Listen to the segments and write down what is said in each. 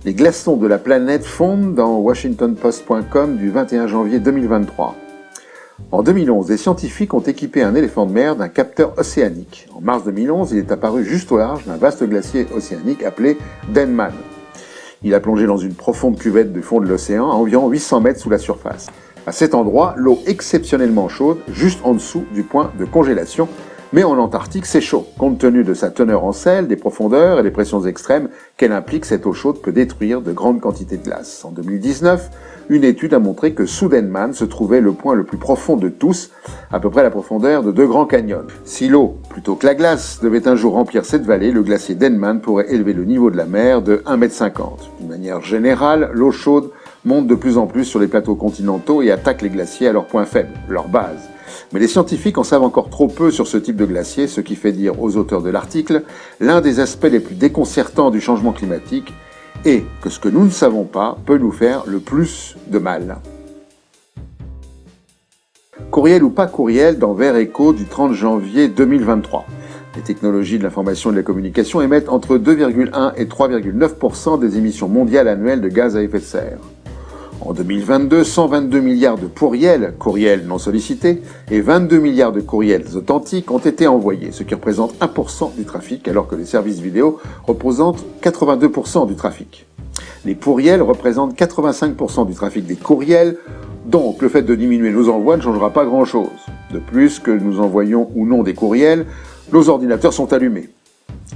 Les glaçons de la planète fondent dans WashingtonPost.com du 21 janvier 2023. En 2011, des scientifiques ont équipé un éléphant de mer d'un capteur océanique. En mars 2011, il est apparu juste au large d'un vaste glacier océanique appelé Denman. Il a plongé dans une profonde cuvette du fond de l'océan à environ 800 mètres sous la surface. À cet endroit, l'eau exceptionnellement chaude, juste en dessous du point de congélation, mais en Antarctique, c'est chaud. Compte tenu de sa teneur en sel, des profondeurs et des pressions extrêmes qu'elle implique, cette eau chaude peut détruire de grandes quantités de glace. En 2019, une étude a montré que sous Denman se trouvait le point le plus profond de tous, à peu près la profondeur de 2 grands canyons. Si l'eau, plutôt que la glace, devait un jour remplir cette vallée, le glacier Denman pourrait élever le niveau de la mer de 1,50 m. D'une manière générale, l'eau chaude monte de plus en plus sur les plateaux continentaux et attaque les glaciers à leur point faible, leur base. Mais les scientifiques en savent encore trop peu sur ce type de glacier, ce qui fait dire aux auteurs de l'article l'un des aspects les plus déconcertants du changement climatique et que ce que nous ne savons pas peut nous faire le plus de mal. Courriel ou pas courriel dans Vert Écho du 30 janvier 2023. Les technologies de l'information et de la communication émettent entre 2,1 et 3,9% des émissions mondiales annuelles de gaz à effet de serre. En 2022, 122 milliards de courriels non sollicités, et 22 milliards de courriels authentiques ont été envoyés, ce qui représente 1% du trafic, alors que les services vidéo représentent 82% du trafic. Les pourriels représentent 85% du trafic des courriels, donc le fait de diminuer nos envois ne changera pas grand-chose. De plus, que nous envoyions ou non des courriels, nos ordinateurs sont allumés.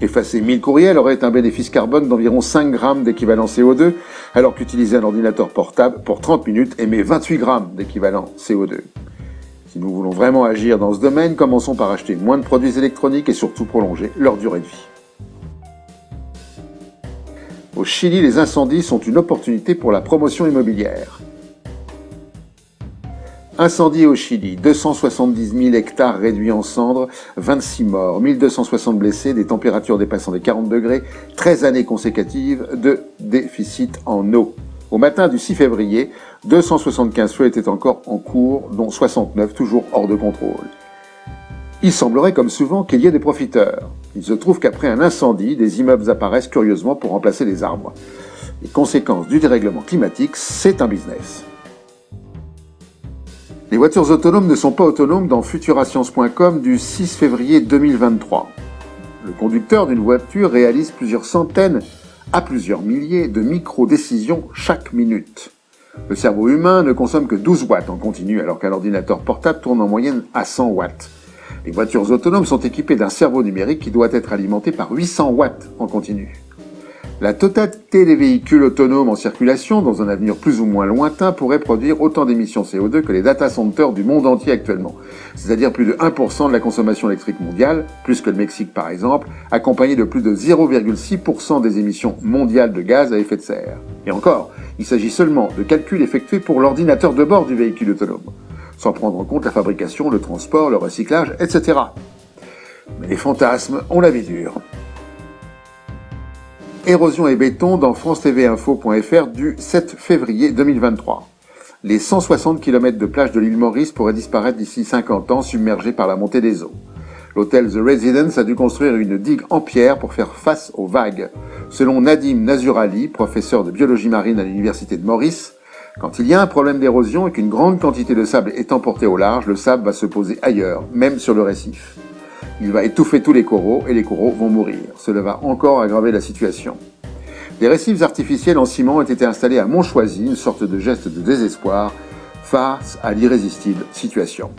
Effacer 1000 courriels aurait un bénéfice carbone d'environ 5 grammes d'équivalent CO2, alors qu'utiliser un ordinateur portable pour 30 minutes émet 28 grammes d'équivalent CO2. Si nous voulons vraiment agir dans ce domaine, commençons par acheter moins de produits électroniques et surtout prolonger leur durée de vie. Au Chili, les incendies sont une opportunité pour la promotion immobilière. Incendie au Chili, 270 000 hectares réduits en cendres, 26 morts, 1260 blessés, des températures dépassant les 40 degrés, 13 années consécutives de déficit en eau. Au matin du 6 février, 275 feux étaient encore en cours, dont 69 toujours hors de contrôle. Il semblerait, comme souvent, qu'il y ait des profiteurs. Il se trouve qu'après un incendie, des immeubles apparaissent curieusement pour remplacer les arbres. Les conséquences du dérèglement climatique, c'est un business. Les voitures autonomes ne sont pas autonomes dans futurascience.com du 6 février 2023. Le conducteur d'une voiture réalise plusieurs centaines à plusieurs milliers de micro-décisions chaque minute. Le cerveau humain ne consomme que 12 watts en continu, alors qu'un ordinateur portable tourne en moyenne à 100 watts. Les voitures autonomes sont équipées d'un cerveau numérique qui doit être alimenté par 800 watts en continu. La totalité des véhicules autonomes en circulation, dans un avenir plus ou moins lointain, pourrait produire autant d'émissions CO2 que les data centers du monde entier actuellement, c'est-à-dire plus de 1% de la consommation électrique mondiale, plus que le Mexique par exemple, accompagné de plus de 0,6% des émissions mondiales de gaz à effet de serre. Et encore, il s'agit seulement de calculs effectués pour l'ordinateur de bord du véhicule autonome, sans prendre en compte la fabrication, le transport, le recyclage, etc. Mais les fantasmes ont la vie dure. Érosion et béton dans france-tv-info.fr du 7 février 2023. Les 160 km de plage de l'île Maurice pourraient disparaître d'ici 50 ans, submergés par la montée des eaux. L'hôtel The Residence a dû construire une digue en pierre pour faire face aux vagues. Selon Nadim Nazurali, professeur de biologie marine à l'université de Maurice, quand il y a un problème d'érosion et qu'une grande quantité de sable est emportée au large, le sable va se poser ailleurs, même sur le récif. Il va étouffer tous les coraux et les coraux vont mourir. Cela va encore aggraver la situation. Des récifs artificiels en ciment ont été installés à Montchoisy, une sorte de geste de désespoir face à l'irrésistible situation.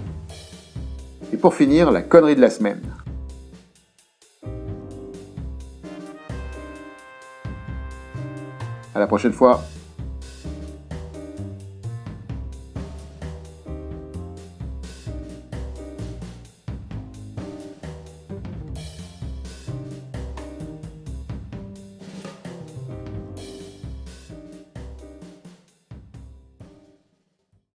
Et pour finir, la connerie de la semaine. À la prochaine fois.